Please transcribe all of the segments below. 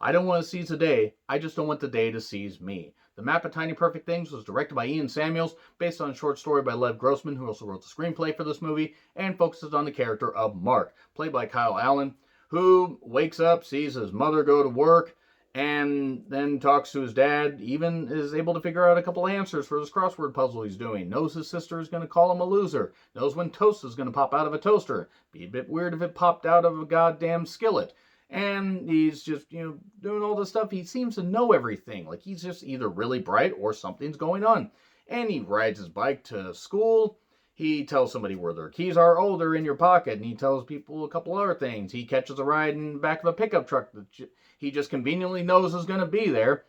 I don't want to seize the day, I just don't want the day to seize me. The Map of Tiny Perfect Things was directed by Ian Samuels, based on a short story by Lev Grossman, who also wrote the screenplay for this movie, and focuses on the character of Mark, played by Kyle Allen, who wakes up, sees his mother go to work, and then talks to his dad, even is able to figure out a couple answers for this crossword puzzle he's doing, knows his sister is going to call him a loser, knows when toast is going to pop out of a toaster, be a bit weird if it popped out of a goddamn skillet, and he's just, doing all this stuff. He seems to know everything. Like, he's just either really bright or something's going on. And he rides his bike to school. He tells somebody where their keys are. Oh, they're in your pocket. And he tells people a couple other things. He catches a ride in the back of a pickup truck that he just conveniently knows is going to be there,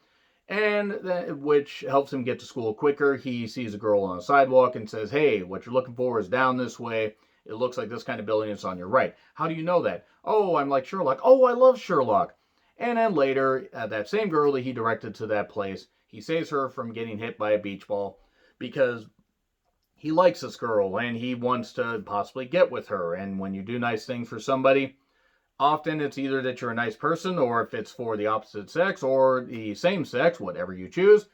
and which helps him get to school quicker. He sees a girl on a sidewalk and says, hey, what you're looking for is down this way. It looks like this kind of building is on your right. How do you know that? Oh, I'm like Sherlock. Oh, I love Sherlock. And then later, that same girl that he directed to that place, he saves her from getting hit by a beach ball because he likes this girl and he wants to possibly get with her. And when you do nice things for somebody, often it's either that you're a nice person, or if it's for the opposite sex or the same sex, whatever you choose,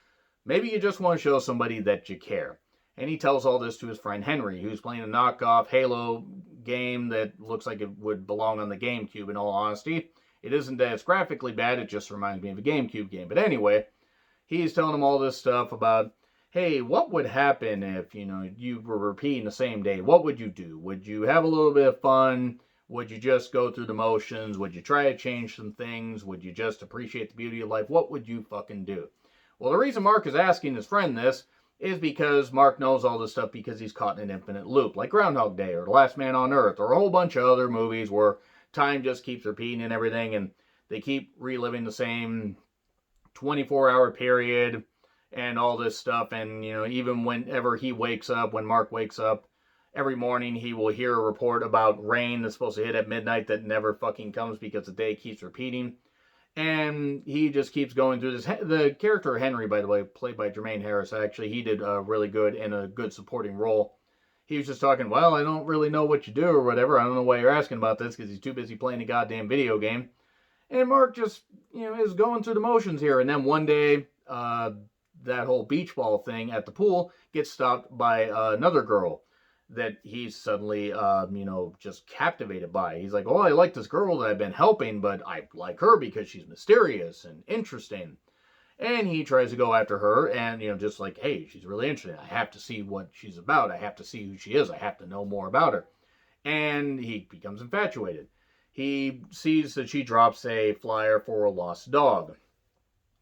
maybe you just want to show somebody that you care. And he tells all this to his friend Henry, who's playing a knockoff Halo game that looks like it would belong on the GameCube, in all honesty. It isn't that it's graphically bad, it just reminds me of a GameCube game. But anyway, he's telling him all this stuff about, hey, what would happen if, you were repeating the same day? What would you do? Would you have a little bit of fun? Would you just go through the motions? Would you try to change some things? Would you just appreciate the beauty of life? What would you fucking do? Well, the reason Mark is asking his friend this is because Mark knows all this stuff because he's caught in an infinite loop, like Groundhog Day or The Last Man on Earth or a whole bunch of other movies where time just keeps repeating and everything, and they keep reliving the same 24-hour period and all this stuff. And, even whenever he wakes up, when Mark wakes up, every morning he will hear a report about rain that's supposed to hit at midnight that never fucking comes because the day keeps repeating. And he just keeps going through this. The character Henry, by the way, played by Jermaine Harris, actually, he did really good in a good supporting role. He was just talking, well, I don't really know what you do or whatever. I don't know why you're asking about this because he's too busy playing a goddamn video game. And Mark just, is going through the motions here. And then one day, that whole beach ball thing at the pool gets stopped by another girl that he's suddenly, just captivated by. He's like, oh, I like this girl that I've been helping, but I like her because she's mysterious and interesting. And he tries to go after her and, just like, hey, she's really interesting. I have to see what she's about. I have to see who she is. I have to know more about her. And he becomes infatuated. He sees that she drops a flyer for a lost dog.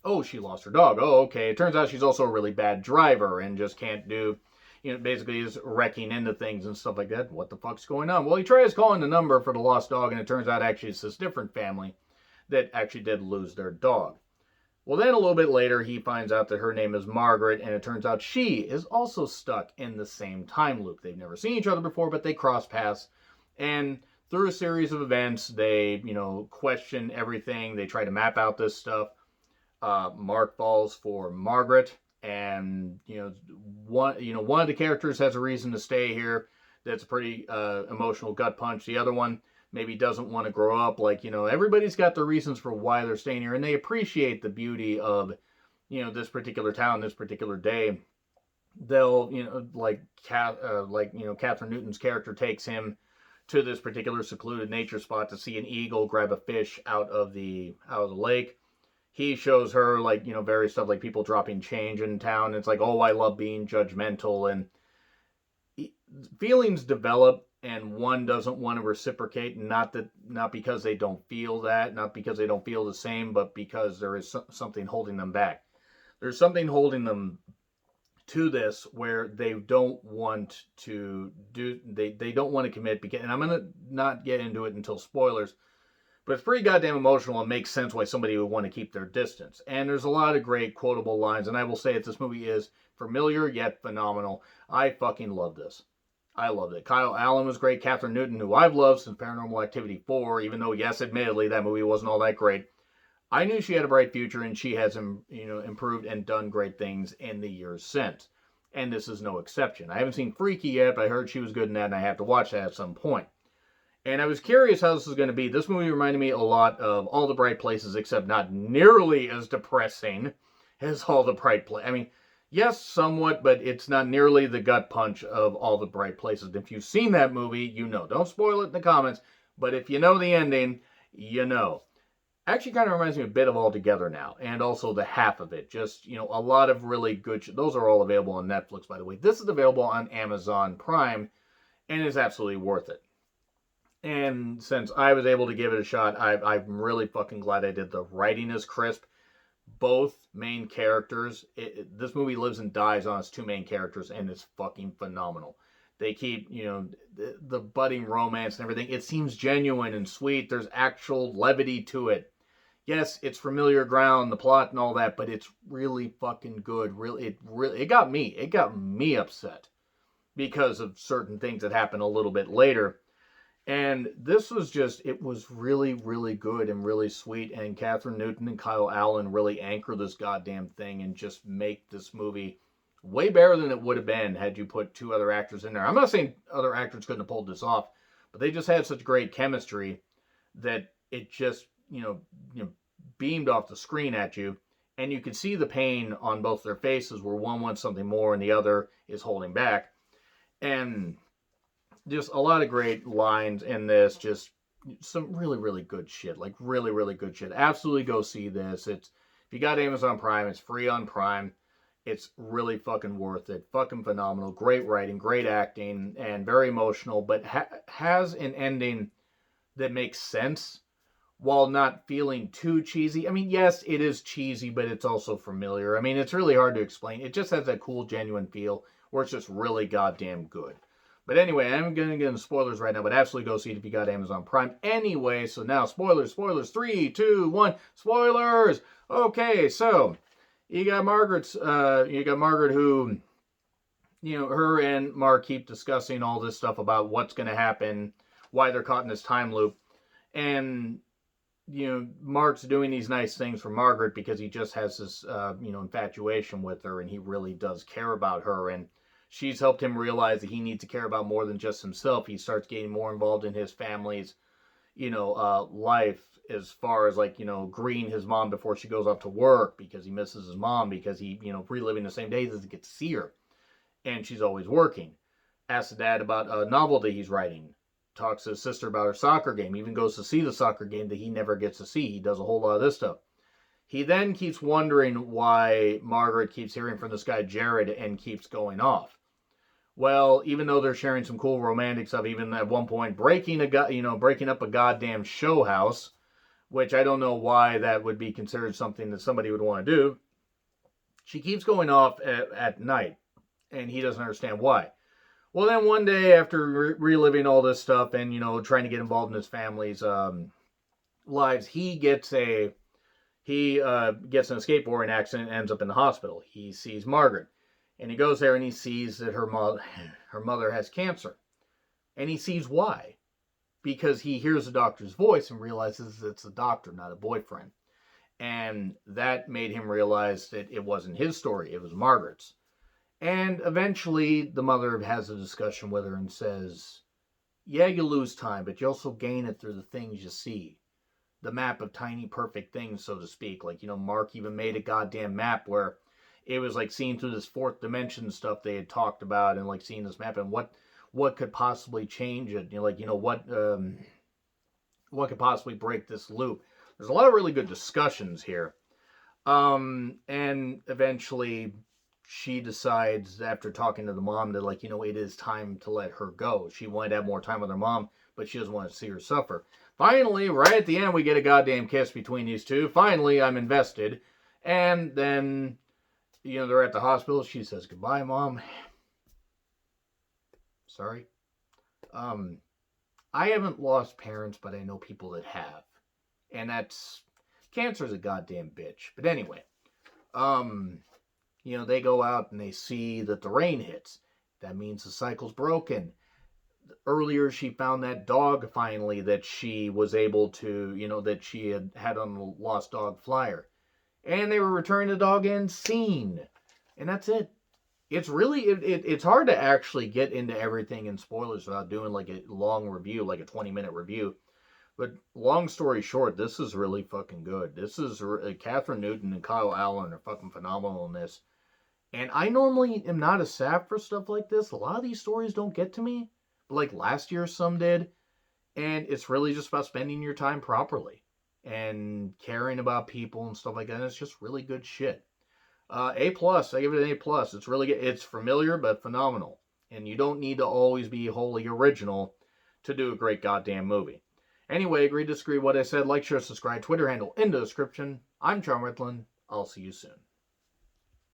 Oh, she lost her dog. Oh, okay. It turns out she's also a really bad driver and just can't do, basically is wrecking into things and stuff like that. What the fuck's going on? Well, he tries calling the number for the lost dog, and it turns out actually it's this different family that actually did lose their dog. Well, then a little bit later, he finds out that her name is Margaret, and it turns out she is also stuck in the same time loop. They've never seen each other before, but they cross paths, and through a series of events, they, question everything. They try to map out this stuff. Mark falls for Margaret, and one of the characters has a reason to stay here. That's a pretty emotional gut punch. The other one maybe doesn't want to grow up. Like, everybody's got their reasons for why they're staying here, and they appreciate the beauty of this particular town, this particular day. They'll Catherine Newton's character takes him to this particular secluded nature spot to see an eagle grab a fish out of the lake. He shows her various stuff, like people dropping change in town. It's like, oh, I love being judgmental, and feelings develop, and one doesn't want to reciprocate. Not because they don't feel that, not because they don't feel the same, but because there is something holding them back. There's something holding them to this where they don't want to do. They don't want to commit. And I'm gonna not get into it until spoilers. But it's pretty goddamn emotional and makes sense why somebody would want to keep their distance. And there's a lot of great quotable lines. And I will say that this movie is familiar yet phenomenal. I fucking love this. I loved it. Kyle Allen was great. Catherine Newton, who I've loved since Paranormal Activity 4, even though, yes, admittedly, that movie wasn't all that great. I knew she had a bright future, and she has improved and done great things in the years since. And this is no exception. I haven't seen Freaky yet, but I heard she was good in that, and I have to watch that at some point. And I was curious how this was going to be. This movie reminded me a lot of All the Bright Places, except not nearly as depressing as All the Bright Places. I mean, yes, somewhat, but it's not nearly the gut punch of All the Bright Places. If you've seen that movie, you know. Don't spoil it in the comments, but if you know the ending, you know. Actually, kind of reminds me a bit of All Together now, and also the half of it. Just, you know, a lot of really good. Those are all available on Netflix, by the way. This is available on Amazon Prime, and is absolutely worth it. And since I was able to give it a shot, I'm really fucking glad I did. The writing is crisp. Both main characters, this movie lives and dies on its two main characters, and it's fucking phenomenal. They keep, you know, the budding romance and everything. It seems genuine and sweet. There's actual levity to it. Yes, it's familiar ground, the plot and all that, but it's really fucking good. It got me. It got me upset because of certain things that happen a little bit later. And this was just, it was really, really good and really sweet. And Catherine Newton and Kyle Allen really anchor this goddamn thing and just make this movie way better than it would have been had you put two other actors in there. I'm not saying other actors couldn't have pulled this off, but they just had such great chemistry that it just, beamed off the screen at you. And you could see the pain on both their faces where one wants something more and the other is holding back. And just a lot of great lines in this. Just some really, really good shit. Like, really, really good shit. Absolutely go see this. If you got Amazon Prime, it's free on Prime. It's really fucking worth it. Fucking phenomenal. Great writing, great acting, and very emotional, but has an ending that makes sense while not feeling too cheesy. I mean, yes, it is cheesy, but it's also familiar. I mean, it's really hard to explain. It just has that cool, genuine feel where it's just really goddamn good. But anyway, I'm going to get into spoilers right now, but absolutely go see it if you got Amazon Prime. Anyway, so now spoilers. 3, 2, 1, spoilers! Okay, so you got Margaret who, her and Mark keep discussing all this stuff about what's going to happen, why they're caught in this time loop. And, Mark's doing these nice things for Margaret because he just has this, infatuation with her, and he really does care about her. And she's helped him realize that he needs to care about more than just himself. He starts getting more involved in his family's, life, as far as greeting his mom before she goes off to work because he misses his mom, because he, reliving the same days doesn't get to see her. And she's always working. Asks the dad about a novel that he's writing. Talks to his sister about her soccer game. Even goes to see the soccer game that he never gets to see. He does a whole lot of this stuff. He then keeps wondering why Margaret keeps hearing from this guy Jared and keeps going off. Well, even though they're sharing some cool romantic stuff, even at one point breaking up a goddamn show house, which I don't know why that would be considered something that somebody would want to do. She keeps going off at night, and he doesn't understand why. Well, then one day, after reliving all this stuff and, trying to get involved in his family's lives, he gets an skateboarding accident and ends up in the hospital. He sees Margaret. And he goes there and he sees that her mother has cancer. And he sees why. Because he hears the doctor's voice and realizes it's the doctor, not a boyfriend. And that made him realize that it wasn't his story, it was Margaret's. And eventually the mother has a discussion with her and says, yeah, you lose time, but you also gain it through the things you see. The map of tiny perfect things, so to speak. Mark even made a goddamn map where it was like seeing through this fourth dimension stuff they had talked about, and seeing this map and what could possibly change it. What could possibly break this loop. There's a lot of really good discussions here. And eventually she decides, after talking to the mom, that it is time to let her go. She wanted to have more time with her mom, but she doesn't want to see her suffer. Finally, right at the end, we get a goddamn kiss between these two. Finally, I'm invested. And then they're at the hospital. She says, goodbye, Mom. Sorry. I haven't lost parents, but I know people that have. And cancer's a goddamn bitch. But anyway, they go out and they see that the rain hits. That means the cycle's broken. Earlier, she found that dog finally that she was able to, that she had on the Lost Dog flyer. And they were returning the dog and seen. And that's it. It's really it's hard to actually get into everything in spoilers without doing like a long review, like a 20-minute review. But long story short, this is really fucking good. This is Catherine Newton and Kyle Allen are fucking phenomenal in this. And I normally am not a sap for stuff like this. A lot of these stories don't get to me, but like last year some did. And it's really just about spending your time properly and caring about people and stuff like that. And it's just really good shit. A plus. I give it an A plus. It's really good. It's familiar but phenomenal. And you don't need to always be wholly original to do a great goddamn movie. Anyway, agree, disagree what I said. Like, share, subscribe, Twitter handle in the description. I'm John Ritlin. I'll see you soon.